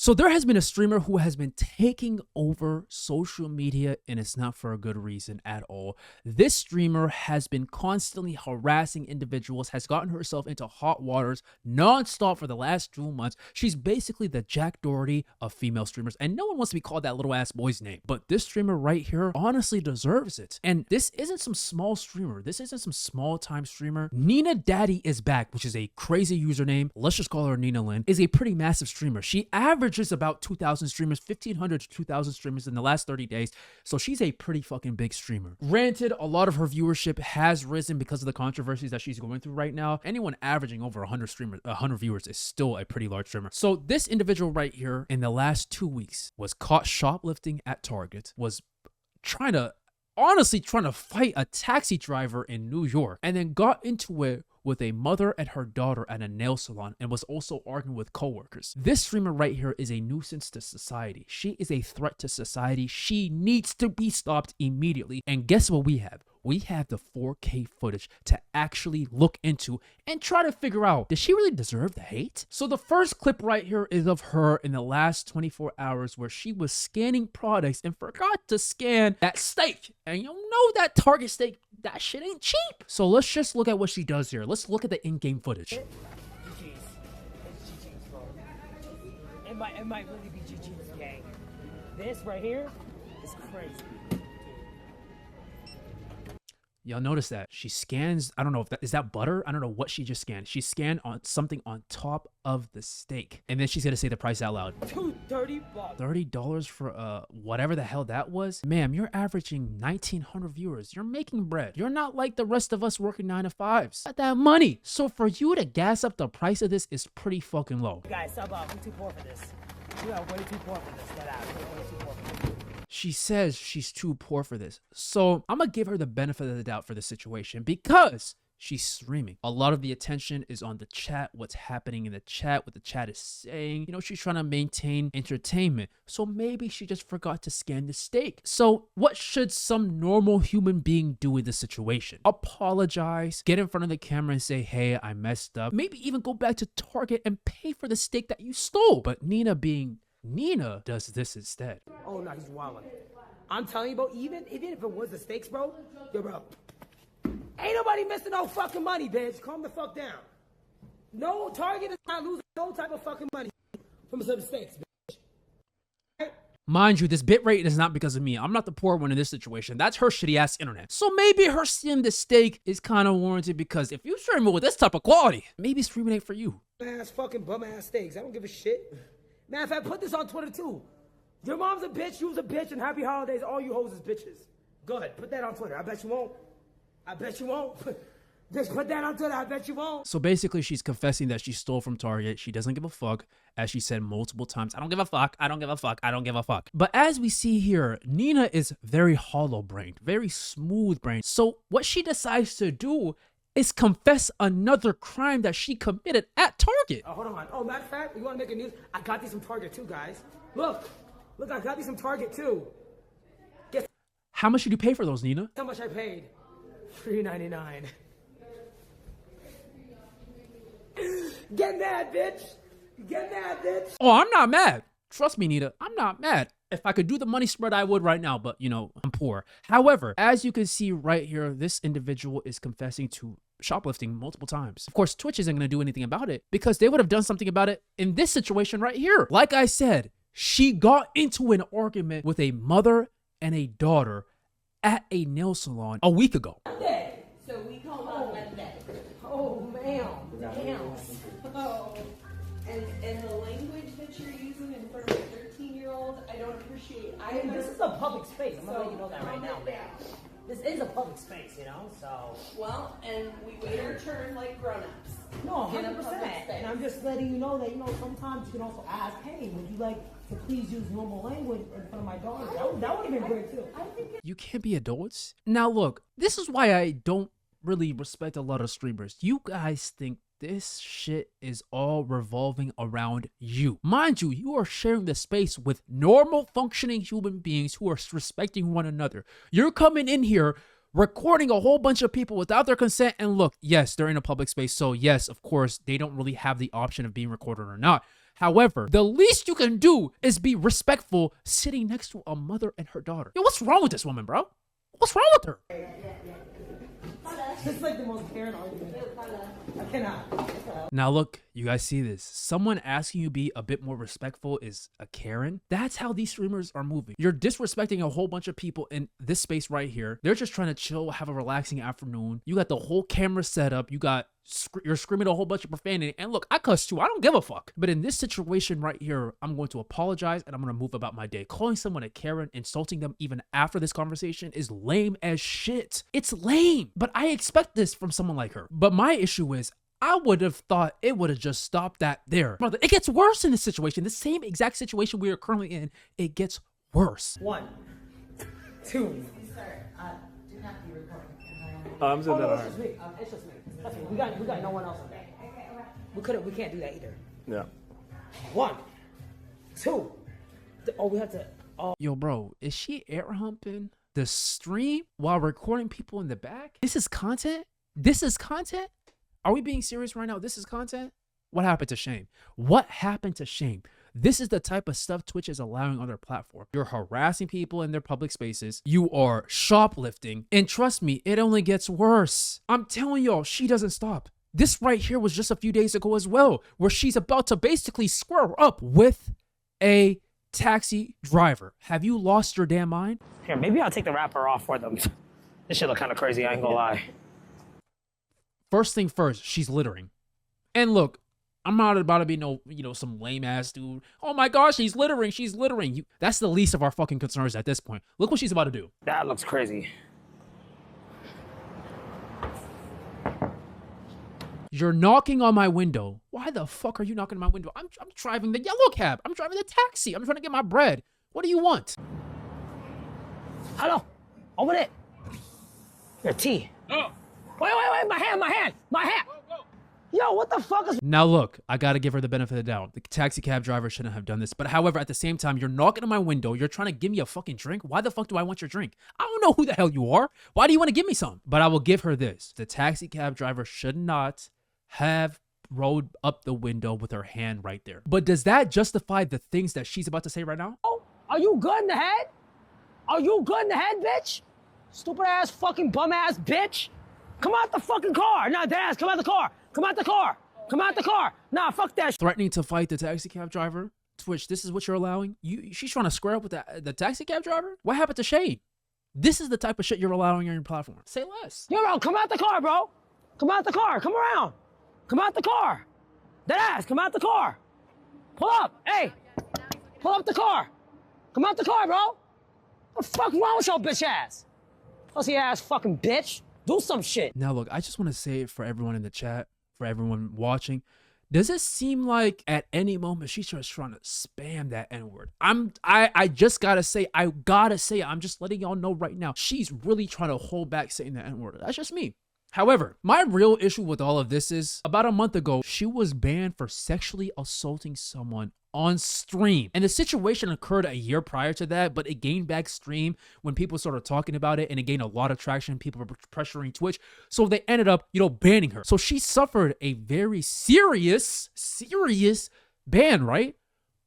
So there has been a streamer who has been taking over social media, and it's not for a good reason at all. This streamer has been constantly harassing individuals, has gotten herself into hot waters nonstop for the last 2 months. She's basically the Jack Doherty of female streamers, and no one wants to be called that little ass boy's name. But this streamer right here honestly deserves it. And this isn't some small streamer. This isn't some small time streamer. ninadaddyisback, which is a crazy username, let's just call her Nina Lin, is a pretty massive streamer. She averages about 2,000 streamers, 1,500 to 2,000 streamers in the last 30 days. So she's a pretty fucking big streamer. Granted, a lot of her viewership has risen because of the controversies that she's going through right now. Anyone averaging over 100 viewers is still a pretty large streamer. So this individual right here in the last 2 weeks was caught shoplifting at Target, was honestly trying to fight a taxi driver in New York, and then got into it with a mother and her daughter at a nail salon, and was also arguing with coworkers. This streamer right here is a nuisance to society. She is a threat to society. She needs to be stopped immediately. And guess what we have? We have the 4K footage to actually look into and try to figure out, did she really deserve the hate? So the first clip right here is of her in the last 24 hours where she was scanning products and forgot to scan that steak. And you know that Target steak, that shit ain't cheap. So let's just look at what she does here. Let's look at the in-game footage. GG's. It's GG's, bro. It might really be GG's, gang. This right here is crazy. Y'all notice that she scans, I don't know if that is that butter. I don't know what she just scanned. She scanned on something on top of the steak, and then she's gonna say the price out loud. $30. $30 for whatever the hell that was. Ma'am, you're averaging 1,900 viewers. You're making bread. You're not like the rest of us working 9 to 5s. Got that money. So for you to gas up the price of this is pretty fucking low. Guys, sub up. We're too poor for this. We are way too poor for this. Get out. We're way too poor for this. She says she's too poor for this. So I'm gonna give her the benefit of the doubt for this situation because she's streaming. A lot of the attention is on the chat, what's happening in the chat, what the chat is saying. You know, she's trying to maintain entertainment. So maybe she just forgot to scan the steak. So what should some normal human being do in this situation? Apologize, get in front of the camera and say, hey, I messed up. Maybe even go back to Target and pay for the steak that you stole. But Nina does this instead. Oh no, he's wildin'. I'm telling you, bro, even if it was the steaks, bro, yo, bro, ain't nobody missing no fucking money, bitch. Calm the fuck down. No, Target is not losing no type of fucking money from some steaks, bitch. Right? Mind you, this bit rate is not because of me. I'm not the poor one in this situation. That's her shitty ass internet. So maybe her seeing the steak is kind of warranted, because if you stream it with this type of quality, maybe streaming ain't for you. Ass fucking bum ass steaks. I don't give a shit. Man, if I put this on Twitter too. Your mom's a bitch, you's a bitch, and happy holidays, all you hoes is bitches. Go ahead, put that on Twitter. I bet you won't. I bet you won't. Just put that on Twitter. I bet you won't. So basically, she's confessing that she stole from Target. She doesn't give a fuck. As she said multiple times, I don't give a fuck. I don't give a fuck. I don't give a fuck. But as we see here, Nina is very hollow-brained, very smooth-brained. So what she decides to do is confess another crime that she committed at Target. Hold on. Oh, matter of fact, you want to make a news? I got these from Target too, guys. Look, I got these from Target too. Guess how much did you pay for those, Nina? how much I paid? $3.99. Get mad, bitch. Get mad, bitch. Oh, I'm not mad. Trust me, Nina, I'm not mad. If I could do the money spread, I would right now, but you know, I'm poor. However, as you can see right here, this individual is confessing to shoplifting multiple times. Of course, Twitch isn't going to do anything about it because they would have done something about it in this situation right here. Like I said, she got into an argument with a mother and a daughter at a nail salon a week ago. So we call on Monday. Oh, ma'am. Damn. Oh. And the language that you're using in front of a 13-year-old, I don't appreciate either. This is a public space. I'm gonna let you know that right calm now, it man. down. This is a public space, you know, so. Well, and we wait our turn like grown-ups. No, In a public 100%. space. And I'm just letting you know that, you know, sometimes you can also ask, hey, would you like to please use normal language in front of my daughter? That would have been great, too. You can't be adults. Now look, this is why I don't really respect a lot of streamers. You guys think this shit is all revolving around you. Mind you, you are sharing the space with normal functioning human beings who are respecting one another. You're coming in here recording a whole bunch of people without their consent, and look, yes, they're in a public space, so yes, of course, they don't really have the option of being recorded or not. However, the least you can do is be respectful sitting next to a mother and her daughter. Yo, what's wrong with this woman, bro? What's wrong with her? This is like the most Karen argument. I cannot. Now look, you guys see this. Someone asking you to be a bit more respectful is a Karen. That's how these streamers are moving. You're disrespecting a whole bunch of people in this space right here. They're just trying to chill, have a relaxing afternoon. You got the whole camera set up. You're screaming a whole bunch of profanity. And look, I cuss too. I don't give a fuck. But in this situation right here, I'm going to apologize and I'm going to move about my day. Calling someone a Karen, insulting them even after this conversation is lame as shit. It's lame. But I expect this from someone like her. But my issue is, I would have thought it would have just stopped that there. Brother, it gets worse in this situation. The same exact situation we are currently in, it gets worse. 1, 2. Sir, do not be recording. I'm saying that. It's just me. It's just me. That's me. We got no one else on that. We can't do that either. Yeah. 1, 2. Oh, we have to. Yo, bro, is she air humping the stream while recording people in the back? This is content? This is content? Are we being serious right now? This is content? What happened to shame? What happened to shame? This is the type of stuff Twitch is allowing on their platform. You're harassing people in their public spaces. You are shoplifting. And trust me, it only gets worse. I'm telling y'all, she doesn't stop. This right here was just a few days ago as well, where she's about to basically square up with a taxi driver. Have you lost your damn mind? Here, maybe I'll take the wrapper off for them. This shit look kind of crazy, I ain't gonna lie. First thing first, she's littering. And look, I'm not about to be some lame ass dude. Oh my gosh, she's littering. She's littering. That's the least of our fucking concerns at this point. Look what she's about to do. That looks crazy. You're knocking on my window. Why the fuck are you knocking on my window? I'm driving the yellow cab. I'm driving the taxi. I'm trying to get my bread. What do you want? Hello? Open it. Your tea. Oh. Wait, my hand. Yo, what the fuck is... Now look, I gotta give her the benefit of the doubt. The taxi cab driver shouldn't have done this. But however, at the same time, you're knocking on my window. You're trying to give me a fucking drink. Why the fuck do I want your drink? I don't know who the hell you are. Why do you want to give me some? But I will give her this. The taxi cab driver should not have rolled up the window with her hand right there. But does that justify the things that she's about to say right now? Oh, are you good in the head? Are you good in the head, bitch? Stupid ass fucking bum ass bitch. Come out the fucking car. Nah, dead ass, come out the car. Come out the car. Come out the car. Nah, fuck that shit. Threatening to fight the taxi cab driver? Twitch, this is what you're allowing? She's trying to square up with the taxi cab driver? What happened to Shade? This is the type of shit you're allowing on your platform. Say less. Yo, bro, come out the car, bro. Come out the car. Come around. Come out the car. Dead ass, come out the car. Pull up. Hey. Pull up the car. Come out the car, bro. What the fuck wrong with your bitch ass? Pussy ass fucking bitch. Do some shit. Now look, I just want to say it for everyone in the chat, for everyone watching. Does it seem like at any moment she's just trying to spam that N-word? I just gotta say, I'm just letting y'all know right now. She's really trying to hold back saying the N-word. That's just me. However, my real issue with all of this is about a month ago, she was banned for sexually assaulting someone on stream. And the situation occurred a year prior to that, but it gained back stream when people started talking about it and it gained a lot of traction. People were pressuring Twitch. So they ended up, banning her. So she suffered a very serious ban, right?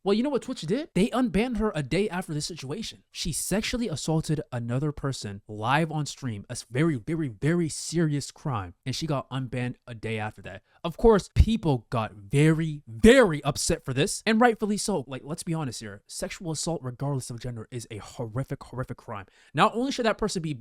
Well, you know what Twitch did? They unbanned her a day after this situation. She sexually assaulted another person live on stream. A very, very, very serious crime. And she got unbanned a day after that. Of course, people got very, very upset for this. And rightfully so. Like, let's be honest here. Sexual assault, regardless of gender, is a horrific, horrific crime. Not only should that person be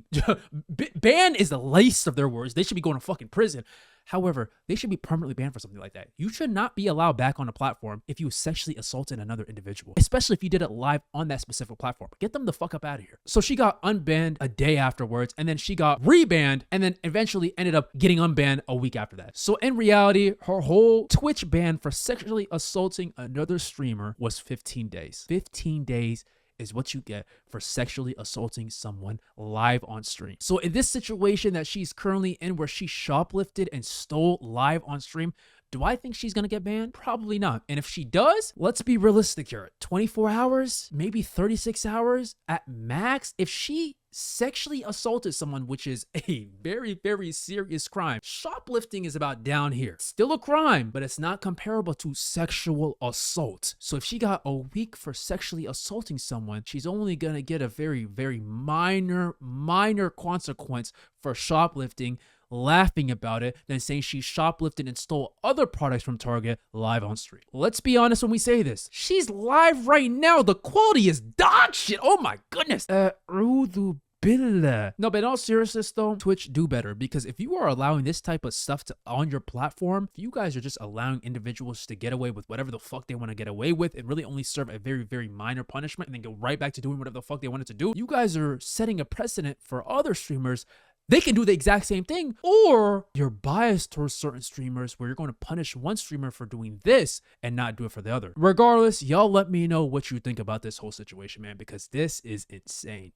banned is the least of their words. They should be going to fucking prison. However, they should be permanently banned for something like that. You should not be allowed back on a platform if you sexually assaulted another individual, especially if you did it live on that specific platform. Get them the fuck up out of here. So she got unbanned a day afterwards, and then she got rebanned, and then eventually ended up getting unbanned a week after that. So in reality, her whole Twitch ban for sexually assaulting another streamer was 15 days. 15 days is what you get for sexually assaulting someone live on stream. So in this situation that she's currently in, where she shoplifted and stole live on stream, Do I think she's gonna get banned? Probably not. And if she does, let's be realistic here. 24 hours, maybe 36 hours at max. If she sexually assaulted someone, which is a very, very serious crime. Shoplifting is about down here. Still a crime, but it's not comparable to sexual assault. So if she got a week for sexually assaulting someone, she's only gonna get a very, very minor consequence for shoplifting, laughing about it, than saying she shoplifted and stole other products from Target live on stream. Let's be honest when we say this. She's live right now. The quality is dog shit. Oh my goodness. Rudu Billah. No, but in all seriousness though, Twitch, do better, because if you are allowing this type of stuff on your platform, if you guys are just allowing individuals to get away with whatever the fuck they want to get away with and really only serve a very, very minor punishment and then go right back to doing whatever the fuck they wanted to do, you guys are setting a precedent for other streamers. They can do the exact same thing, or you're biased towards certain streamers where you're going to punish one streamer for doing this and not do it for the other. Regardless, y'all let me know what you think about this whole situation, man, because this is insane.